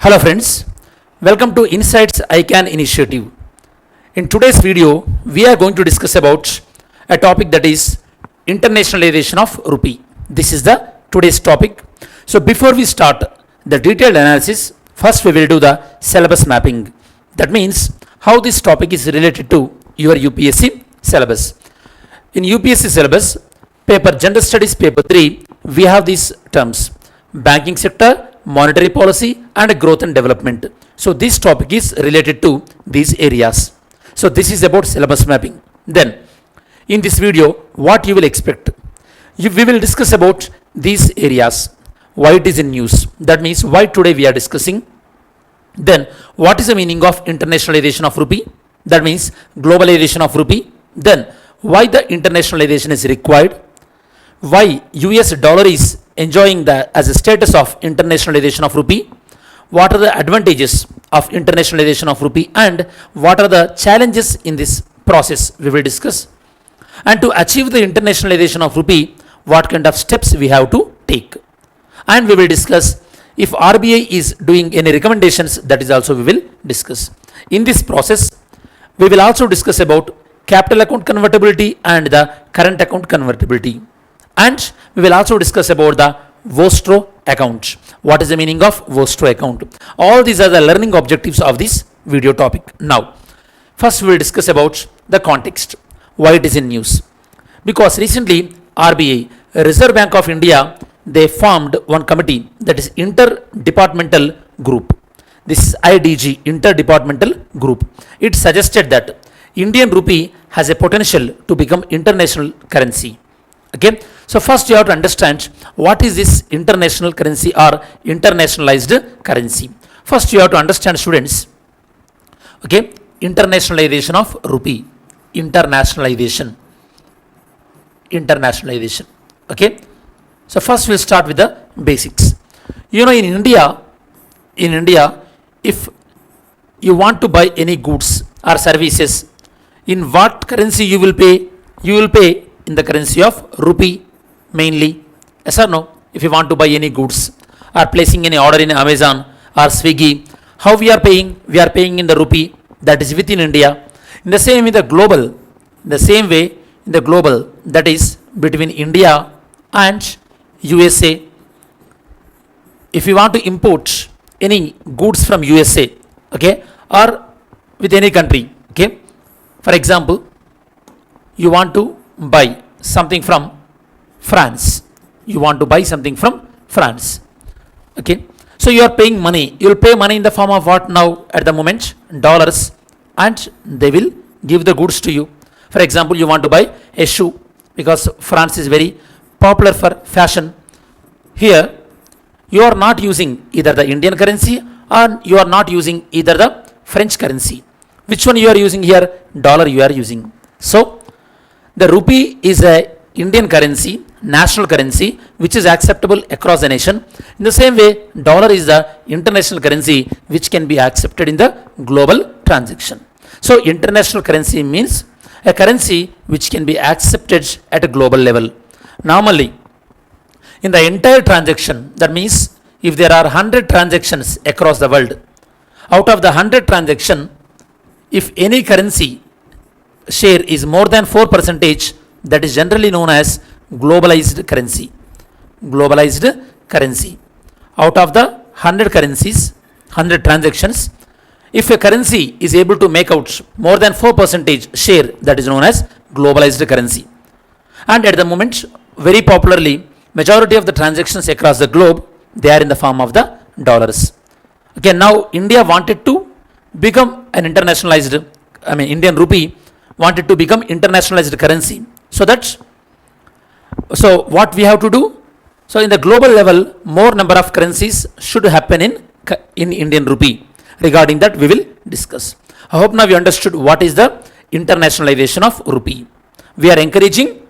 Hello friends, welcome to Insights ICANN initiative. In today's video, we are going to discuss about a topic that is internationalization of rupee. This is the today's topic. So before we start the detailed analysis, first we will do the syllabus mapping. That means how this topic is related to your UPSC syllabus. In UPSC syllabus, paper General Studies paper 3, we have these terms: banking sector, monetary policy and growth and development. So this topic is related to these areas. So this is about syllabus mapping. Then in this video, what you will expect? We will discuss about these areas, why it is in news. That means why today we are discussing. Then what is the meaning of internationalization of rupee? That means globalization of rupee. Then why the internationalization is required? Why US dollar is enjoying the as a status of internationalization of rupee? What are the advantages of internationalization of rupee and what are the challenges in this process? We will discuss. And to achieve the internationalization of rupee, what kind of steps we have to take? And we will discuss if RBI is doing any recommendations, that is also we will discuss. In this process, we will also discuss about capital account convertibility and the current account convertibility. And we will also discuss about the Vostro account. What is the meaning of Vostro account? All these are the learning objectives of this video topic. Now, first we will discuss about the context, why it is in news. Because recently RBI, Reserve Bank of India, they formed one committee, that is interdepartmental group. This is IDG, interdepartmental group. It suggested that Indian rupee has a potential to become international currency. Okay, so first you have to understand what is this international currency or internationalized currency. First you have to understand, students, okay, internationalization of rupee, internationalization, okay. So first we'll start with the basics. You know, in India, if you want to buy any goods or services, in what currency you will pay? You will pay in the currency of rupee mainly. Yes or no? If you want to buy any goods or placing any order in Amazon or Swiggy, how we are paying? We are paying in the rupee, that is within India. In the same way, in the global, that is between India and USA. If you want to import any goods from USA, okay, or with any country, okay, for example, you want to buy something from France. Okay. So you are paying money. You will pay money in the form of what now at the moment? Dollars. And they will give the goods to you. For example, you want to buy a shoe because France is very popular for fashion. Here, you are not using either the Indian currency or you are not using either the French currency. Which one you are using here? Dollar you are using. So, the rupee is a Indian currency, national currency, which is acceptable across the nation. In the same way, dollar is the international currency which can be accepted in the global transaction. So, international currency means a currency which can be accepted at a global level. Normally, in the entire transaction, that means if there are 100 transactions across the world, out of the 100 transactions, if any currency share is more than 4%, that is generally known as globalized currency. Out of the 100 currencies, 100 transactions, if a currency is able to make out more than 4% share, that is known as globalized currency. And at the moment, very popularly, majority of the transactions across the globe, they are in the form of the dollars. Okay, now India wanted to become an internationalized, Indian rupee wanted to become internationalized currency. So what we have to do? So in the global level, more number of currencies should happen in Indian rupee. Regarding that, we will discuss. I hope now you understood what is the internationalization of rupee. We are encouraging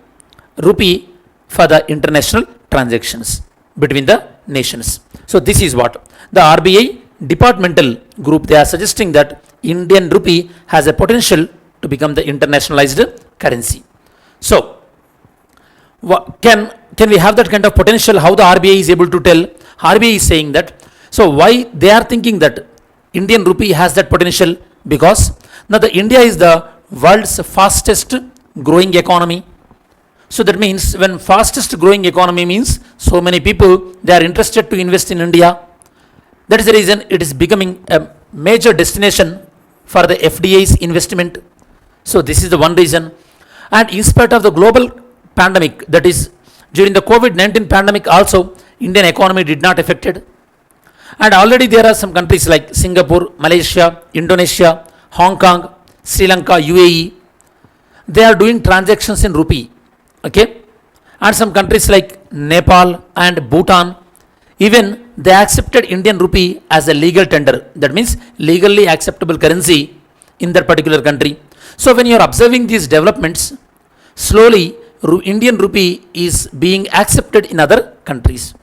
rupee for the international transactions between the nations. So this is what the RBI departmental group, they are suggesting that Indian rupee has a potential to become the internationalized currency. So, can we have that kind of potential? How the RBI is able to tell? RBI is saying that So why they are thinking that Indian rupee has that potential? Because now the India is the world's fastest growing economy. So that means when fastest growing economy means so many people they are interested to invest in India. That is the reason it is becoming a major destination for the FDI's investment. So this is the one reason. And in spite of the global pandemic, that is during the COVID-19 pandemic also, Indian economy did not affected. And already there are some countries like Singapore, Malaysia, Indonesia, Hong Kong, Sri Lanka, UAE. They are doing transactions in rupee. Okay. And some countries like Nepal and Bhutan, even they accepted Indian rupee as a legal tender. That means legally acceptable currency in that particular country. So when you are observing these developments, slowly Indian rupee is being accepted in other countries.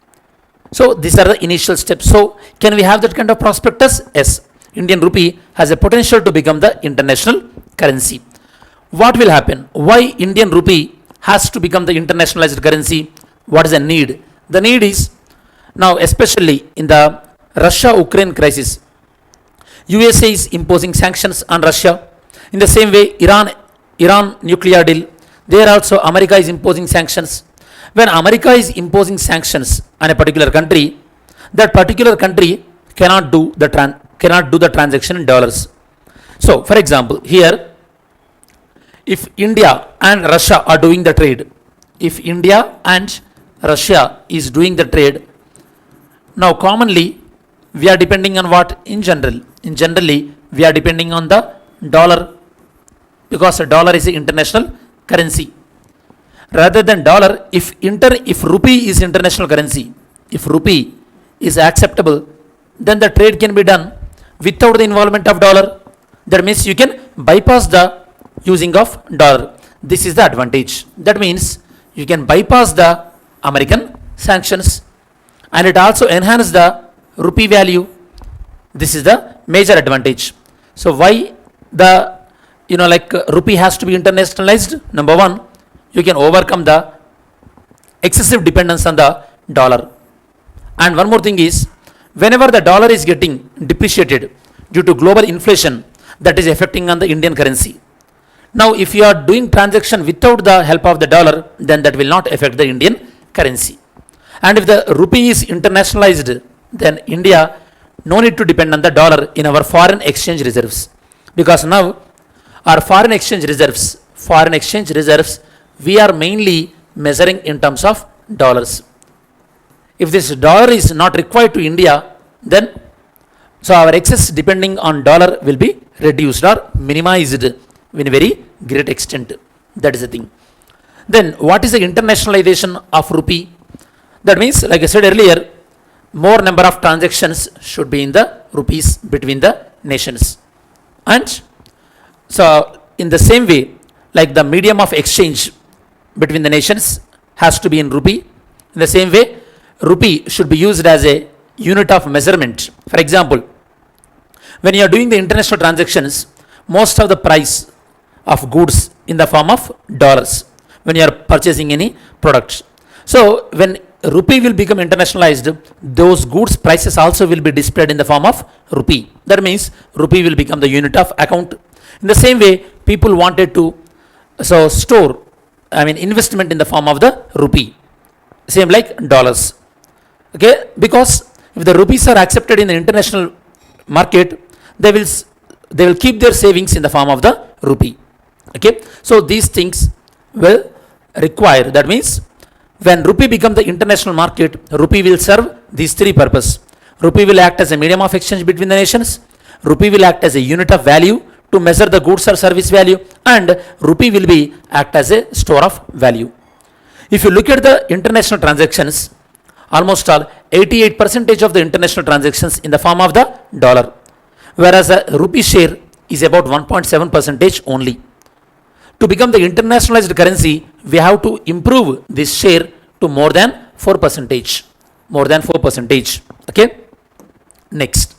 So these are the initial steps. So can we have that kind of prospectus? Yes. Indian rupee has a potential to become the international currency. What will happen? Why Indian rupee has to become the internationalized currency? What is the need? The need is now especially in the Russia-Ukraine crisis, USA is imposing sanctions on Russia. In the same way, Iran nuclear deal, there also America is imposing sanctions. When America is imposing sanctions on a particular country, that particular country cannot do the transaction in dollars. So, for example, here, if India and Russia are doing the trade, if India and Russia is doing the trade, now commonly we are depending on what in general? In generally, we are depending on the dollar because the dollar is the international currency. Rather than dollar, if rupee is international currency, if rupee is acceptable, then the trade can be done without the involvement of dollar. That means you can bypass the using of dollar. This is the advantage. That means you can bypass the American sanctions and it also enhances the rupee value. This is the major advantage. So why the rupee has to be internationalized? Number one, you can overcome the excessive dependence on the dollar. And one more thing is, whenever the dollar is getting depreciated due to global inflation, that is affecting on the Indian currency. Now, if you are doing transaction without the help of the dollar, then that will not affect the Indian currency. And if the rupee is internationalized, then India no need to depend on the dollar in our foreign exchange reserves. Because now our foreign exchange reserves, we are mainly measuring in terms of dollars. If this dollar is not required to India, then so our excess depending on dollar will be reduced or minimized in a very great extent. That is the thing. Then what is the internationalization of rupee? That means, like I said earlier, more number of transactions should be in the rupees between the nations. And so in the same way, like the medium of exchange between the nations has to be in rupee. In the same way, rupee should be used as a unit of measurement. For example, when you are doing the international transactions, most of the price of goods in the form of dollars when you are purchasing any products. So when rupee will become internationalized, those goods prices also will be displayed in the form of rupee. That means rupee will become the unit of account. In the same way, people wanted to store investment in the form of the rupee, same like dollars. Okay, because if the rupees are accepted in the international market, they will keep their savings in the form of the rupee. Okay, so these things will require. That means when rupee becomes the international market, rupee will serve these three purposes. Rupee will act as a medium of exchange between the nations. Rupee will act as a unit of value to measure the goods or service value, and rupee will be act as a store of value. If you look at the international transactions, almost all 88% of the international transactions in the form of the dollar, whereas the rupee share is about 1.7% only. To become the internationalized currency, we have to improve this share to more than 4%. More than 4%. Okay. Next,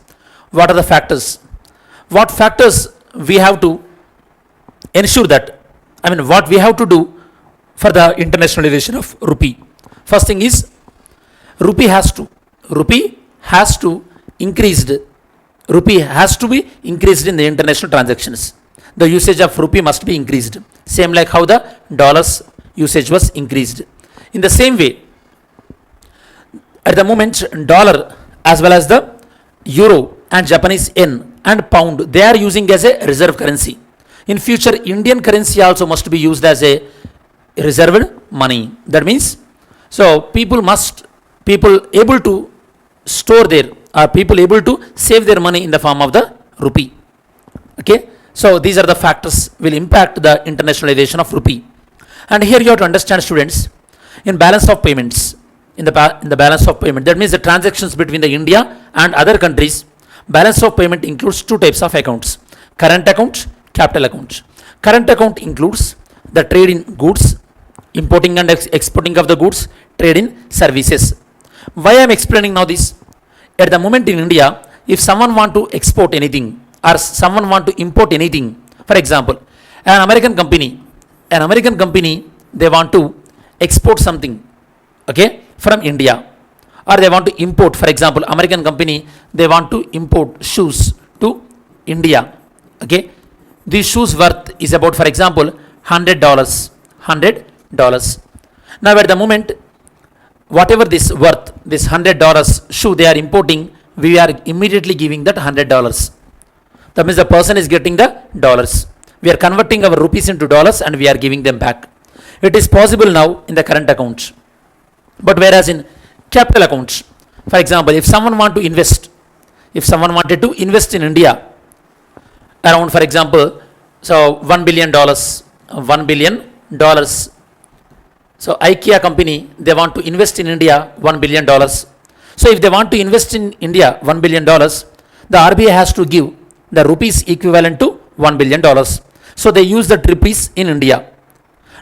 what are the factors? What factors we have to ensure that? What we have to do for the internationalization of rupee? First thing is, rupee has to increased, rupee has to be increased in the international transactions. The usage of rupee must be increased. Same like how the dollars usage was increased. In the same way, at the moment, dollar as well as the euro and Japanese yen and pound, they are using as a reserve currency. In future, Indian currency also must be used as a reserved money. That means, so people able to store their, people able to save their money in the form of the rupee. Okay, so these are the factors will impact the internationalization of rupee. And here you have to understand, students, in balance of payments, in the balance of payment, that means the transactions between the India and other countries, balance of payment includes two types of accounts: current account, capital account. Current account includes the trade in goods, importing and exporting of the goods, trade in services. Why I am explaining now this? At the moment in India, if someone want to export anything or someone want to import anything, for example, an American company, they want to export something, okay, from India, or they want to import, for example, American company, they want to import shoes to India, okay. These shoes worth is about, for example, $100. Now at the moment, whatever this worth, this $100 shoe they are importing, we are immediately giving that $100. That means the person is getting the dollars. We are converting our rupees into dollars and we are giving them back. It is possible now in the current account. But whereas in capital accounts, for example, if someone want to invest, if someone wanted to invest in India, around, for example, so $1 billion, $1 billion. So IKEA company, they want to invest in India $1 billion. So if they want to invest in India $1 billion, the RBI has to give the rupees equivalent to $1 billion. So they use the rupees in India.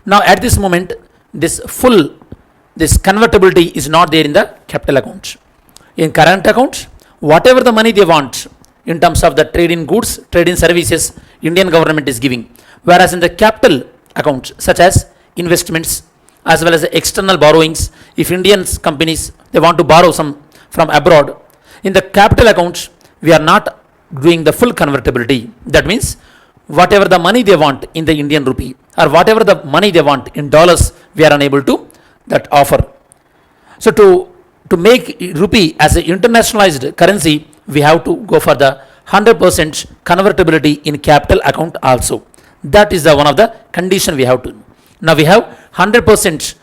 Now at this moment, this convertibility is not there in the capital account. In current account, whatever the money they want in terms of the trade in goods, trade in services, Indian government is giving. Whereas in the capital account, such as investments as well as the external borrowings, if Indian companies, they want to borrow some from abroad, in the capital account, we are not doing the full convertibility. That means whatever the money they want in the Indian rupee or whatever the money they want in dollars, we are unable to that offer. So to make rupee as an internationalized currency, we have to go for the 100% convertibility in capital account also. That is the one of the condition we have to. Now we have 100%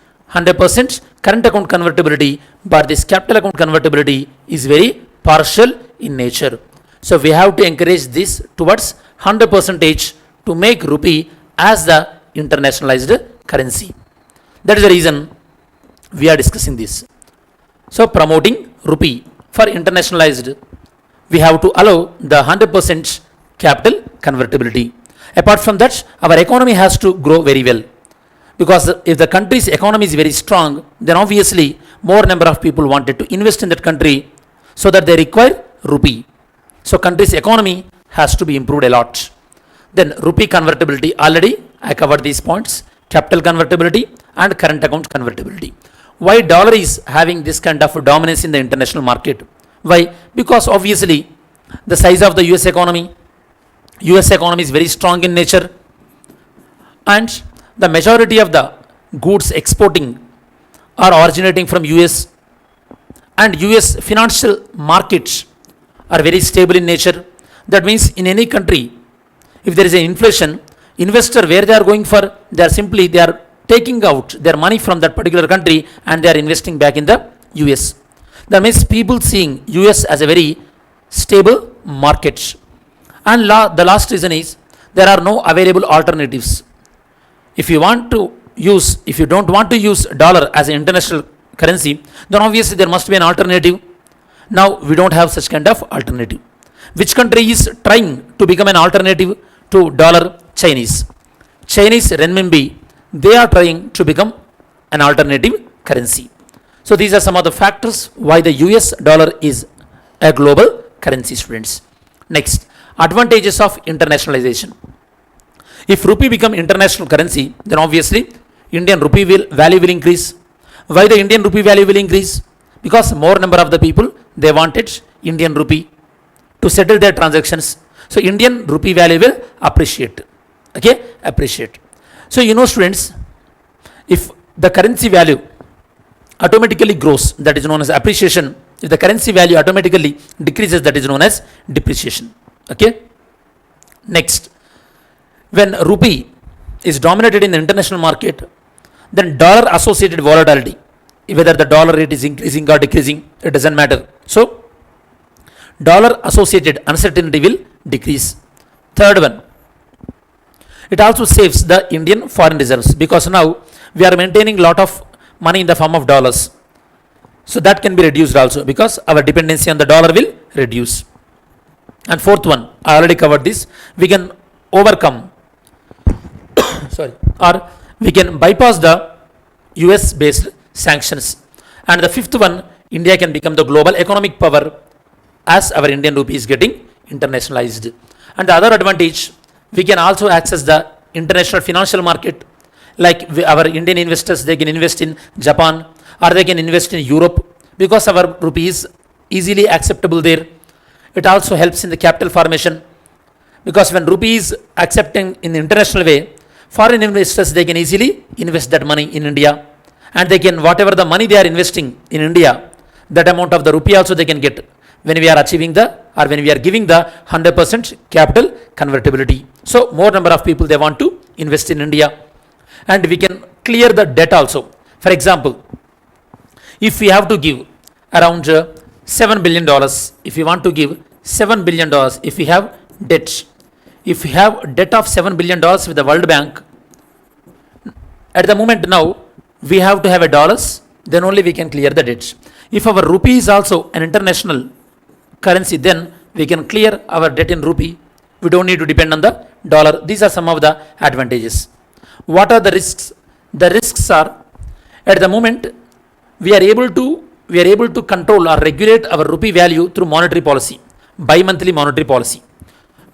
current account convertibility, but this capital account convertibility is very partial in nature. So we have to encourage this towards 100% to make rupee as the internationalized currency. That is the reason we are discussing this. So promoting rupee for internationalized, we have to allow the 100% capital convertibility. Apart from that, our economy has to grow very well. Because if the country's economy is very strong, then obviously more number of people wanted to invest in that country, so that they require rupee. So country's economy has to be improved a lot. Then rupee convertibility, already I covered these points: capital convertibility and current account convertibility. Why dollar is having this kind of dominance in the international market? Why? Because obviously the size of the US economy is very strong in nature, and the majority of the goods exporting are originating from US, and US financial markets are very stable in nature. That means in any country, if there is an inflation, investor where they are going for, they are taking out their money from that particular country and they are investing back in the US. That means people seeing US as a very stable market. And the last reason is there are no available alternatives. If you don't want to use dollar as an international currency, then obviously there must be an alternative. Now we don't have such kind of alternative. Which country is trying to become an alternative to dollar? Chinese renminbi, they are trying to become an alternative currency. So these are some of the factors why the US dollar is a global currency, students. Next, advantages of internationalization. If rupee become international currency, then obviously Indian rupee value will increase. Why the Indian rupee value will increase? Because more number of the people, they wanted Indian rupee to settle their transactions. So Indian rupee value will appreciate. Okay, appreciate. So students, if the currency value automatically grows, that is known as appreciation. If the currency value automatically decreases, that is known as depreciation. Okay. Next, when rupee is dominated in the international market, then dollar associated volatility, whether the dollar rate is increasing or decreasing, it doesn't matter. So dollar associated uncertainty will decrease. Third one, it also saves the Indian foreign reserves, because now we are maintaining lot of money in the form of dollars. So that can be reduced also, because our dependency on the dollar will reduce. And fourth one, I already covered this, we can overcome or we can bypass the US based sanctions. And the fifth one, India can become the global economic power as our Indian rupee is getting internationalized. And the other advantage, we can also access the international financial market, like our Indian investors, they can invest in Japan or they can invest in Europe, because our rupee is easily acceptable there. It also helps in the capital formation, because when rupee is accepting in the international way, foreign investors, they can easily invest that money in India, and they can, whatever the money they are investing in India, that amount of the rupee also they can get when we are achieving the, or when we are giving the 100% capital convertibility. So more number of people, they want to invest in India, and we can clear the debt also. For example, if we have to give around $7 billion, if we want to give $7 billion, if we have debt, if we have debt of $7 billion with the World Bank, at the moment now, we have to have a dollars, then only we can clear the debt. If our rupee is also an international currency, then we can clear our debt in rupee. We don't need to depend on the dollar. These are some of the advantages. What are the risks? The risks are, at the moment, we are able to control or regulate our rupee value through monetary policy, bi-monthly monetary policy.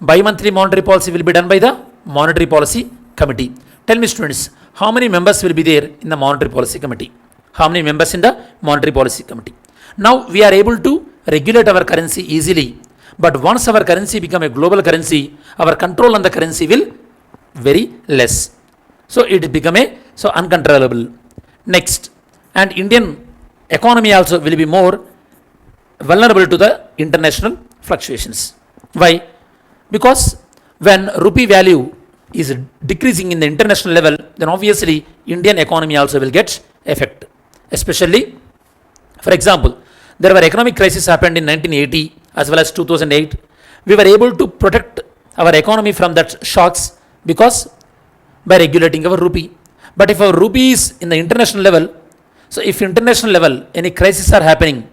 Bi-monthly monetary policy will be done by the Monetary Policy Committee. Tell me students, how many members will be there in the Monetary Policy Committee? How many members in the Monetary Policy Committee? Now we are able to regulate our currency easily, but once our currency become a global currency, our control on the currency will very less. So it become uncontrollable. Next, and Indian economy also will be more vulnerable to the international fluctuations. Why? Because when rupee value is decreasing in the international level, then obviously Indian economy also will get affected. Especially, for example, there were economic crisis happened in 1980 as well as 2008. We were able to protect our economy from that shocks because by regulating our rupee. But if our rupee is in the international level, so if international level any crisis are happening,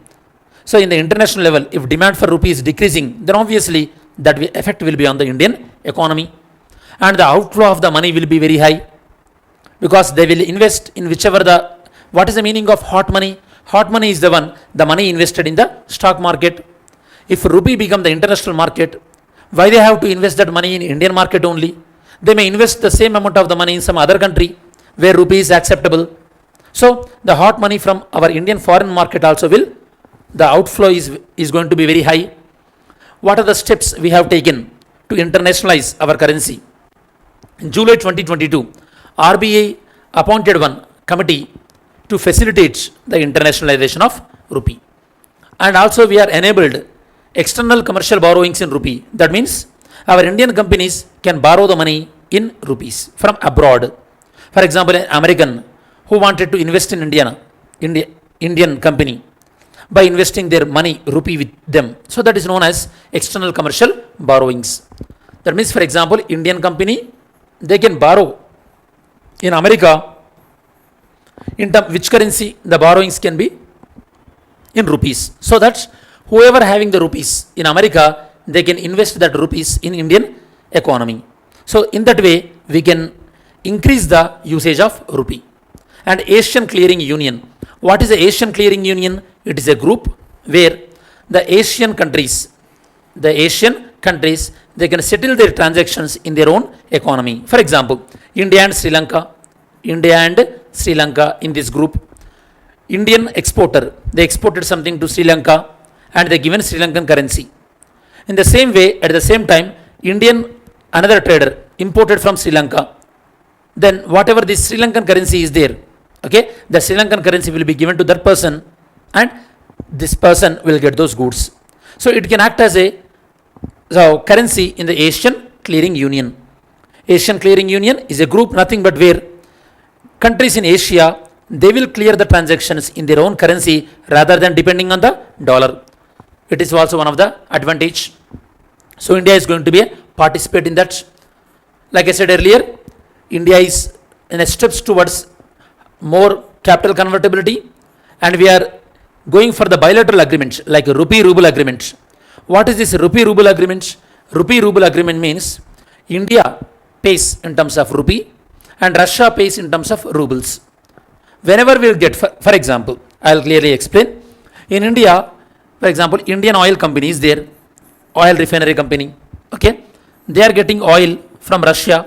so in the international level, if demand for rupee is decreasing, then obviously that effect will be on the Indian economy, and the outflow of the money will be very high, because they will invest in whichever the, what is the meaning of hot money? Hot money is the money invested in the stock market. If rupee become the international market, why they have to invest that money in Indian market only? They may invest the same amount of the money in some other country where rupee is acceptable. So the hot money from our Indian foreign market also will, the outflow is going to be very high. What are the steps we have taken to internationalize our currency? In July 2022, RBI appointed one committee to facilitate the internationalization of rupee. And also we are enabled external commercial borrowings in rupee. That means our Indian companies can borrow the money in rupees from abroad. For example, an American who wanted to invest in Indian company by investing their money rupee with them. So that is known as external commercial borrowings. That means, for example, Indian company, they can borrow in America in which currency the borrowings can be in rupees. So that whoever having the rupees in America, they can invest that rupees in Indian economy. So in that way, we can increase the usage of rupee. And Asian Clearing Union. What is the Asian Clearing Union? It is a group where the Asian countries, they can settle their transactions in their own economy. For example, India and Sri Lanka in this group. Indian exporter, they exported something to Sri Lanka, and the given Sri Lankan currency. In the same way, at the same time, another trader imported from Sri Lanka, then whatever this Sri Lankan currency is there, okay, the Sri Lankan currency will be given to that person and this person will get those goods. So it can act as a currency in the Asian Clearing Union. Asian Clearing Union is a group nothing but where countries in Asia, they will clear the transactions in their own currency rather than depending on the dollar. It is also one of the advantage. So India is going to be a participate in that. Like I said earlier, India is in a steps towards more capital convertibility, and we are going for the bilateral agreements like a rupee ruble agreement. What is this rupee ruble agreement? Rupee ruble agreement means India pays in terms of rupee and Russia pays in terms of rubles. Whenever we will get, for example, I will clearly explain. In India, for example, Indian oil company is there, oil refinery company, okay, they are getting oil from Russia.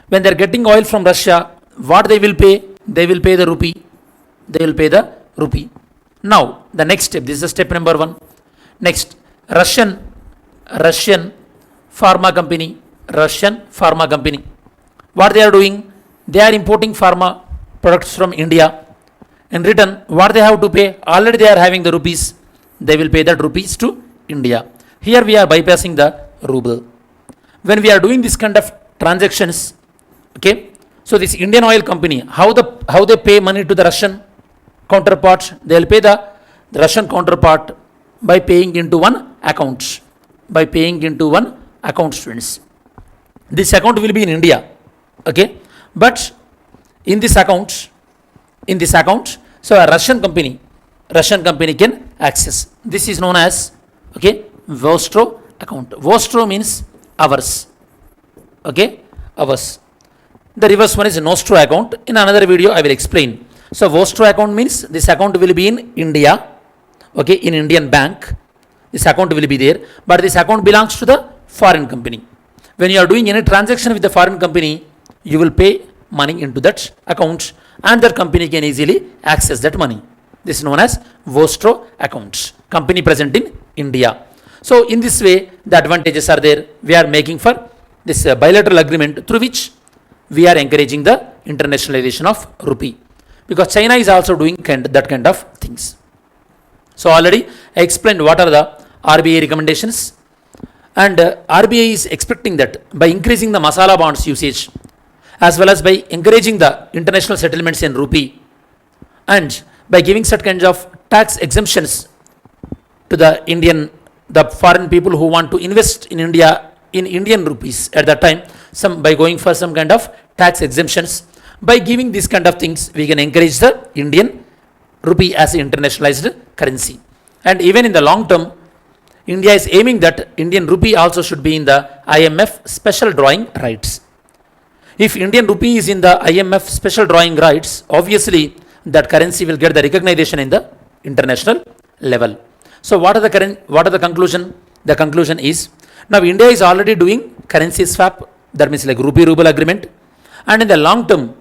When they are getting oil from Russia, what they will pay? They will pay the rupee. They will pay the rupee. Now, the next step, this is step number 1. Next, Russian pharma company, what they are doing? They are importing pharma products from India. In return, what they have to pay? Already they are having the rupees. They will pay that rupees to India. Here we are bypassing the ruble. When we are doing this kind of transactions, okay, so this Indian oil company, how they pay money to the Russian counterpart? They will pay the Russian counterpart by paying into one account. Students. This account will be in India, okay, but in this account, so a Russian company can access. This is known as, okay, Vostro account. Vostro means ours, okay, ours. The reverse one is Nostro account. In another video I will explain. So Vostro account means this account will be in India, okay, in Indian bank. This account will be there, but this account belongs to the foreign company. When you are doing any transaction with the foreign company, you will pay money into that account and that company can easily access that money. This is known as Vostro account. Company present in India. So in this way, the advantages are there. We are making for this bilateral agreement through which we are encouraging the internationalization of rupee, because China is also doing that kind of things. So already I explained what are the RBI recommendations, and RBI is expecting that by increasing the masala bonds usage as well as by encouraging the international settlements in rupee and by giving such kinds of tax exemptions to the foreign people who want to invest in India in Indian rupees at that time, by going for some kind of tax exemptions. By giving these kind of things, we can encourage the Indian rupee as an internationalized currency. And even in the long term, India is aiming that Indian rupee also should be in the IMF special drawing rights. If Indian rupee is in the IMF special drawing rights, obviously that currency will get the recognition in the international level. So what are the conclusion? The conclusion is, now India is already doing currency swap, that means like rupee ruble agreement, and in the long term,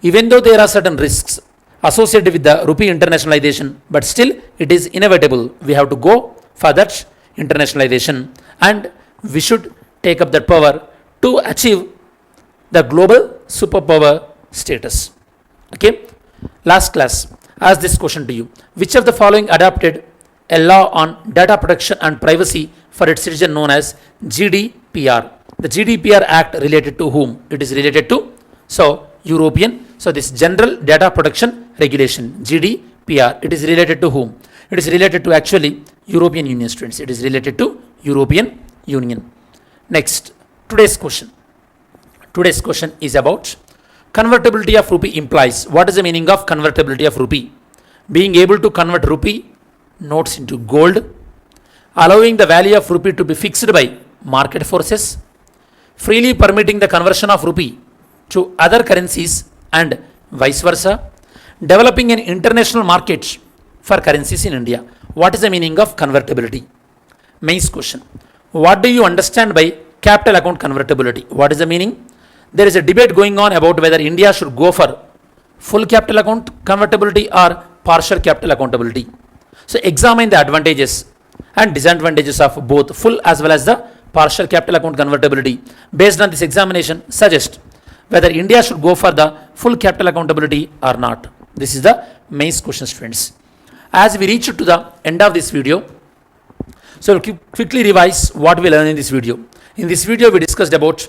even though there are certain risks associated with the rupee internationalization, but still it is inevitable. We have to go for that internationalization and we should take up that power to achieve the global superpower status. Okay, last class, ask this question to you. Which of the following adopted a law on data protection and privacy for its citizen known as GDPR? The GDPR Act related to whom? It is related to, so European, so this General Data Protection Regulation, GDPR, it is related to whom? It is related to actually European Union, students. It is related to European Union. Next, today's question is about convertibility of rupee implies. What is the meaning of convertibility of rupee? Being able to convert rupee notes into gold, allowing the value of rupee to be fixed by market forces, freely permitting the conversion of rupee to other currencies and vice versa, developing an international market for currencies in India. What is the meaning of convertibility? Mains question. What do you understand by capital account convertibility? What is the meaning? There is a debate going on about whether India should go for full capital account convertibility or partial capital accountability. So examine the advantages and disadvantages of both full as well as the partial capital account convertibility based on this examination suggest whether India should go for the full capital accountability or not. This is the main question, friends. As we reach to the end of this video, so we'll quickly revise what we learned in this video. In this video, we discussed about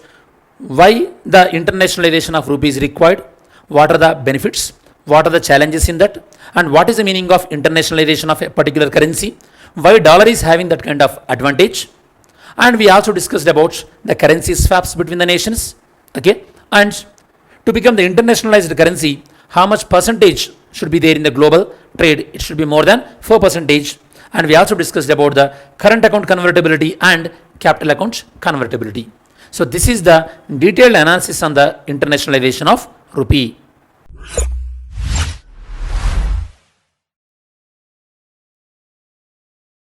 why the internationalization of rupee is required, what are the benefits, what are the challenges in that, and what is the meaning of internationalization of a particular currency, why dollar is having that kind of advantage, and we also discussed about the currency swaps between the nations, okay, and to become the internationalized currency, how much percentage should be there in the global trade? It should be more than 4%. And we also discussed about the current account convertibility and capital account convertibility. So this is the detailed analysis on the internationalization of rupee.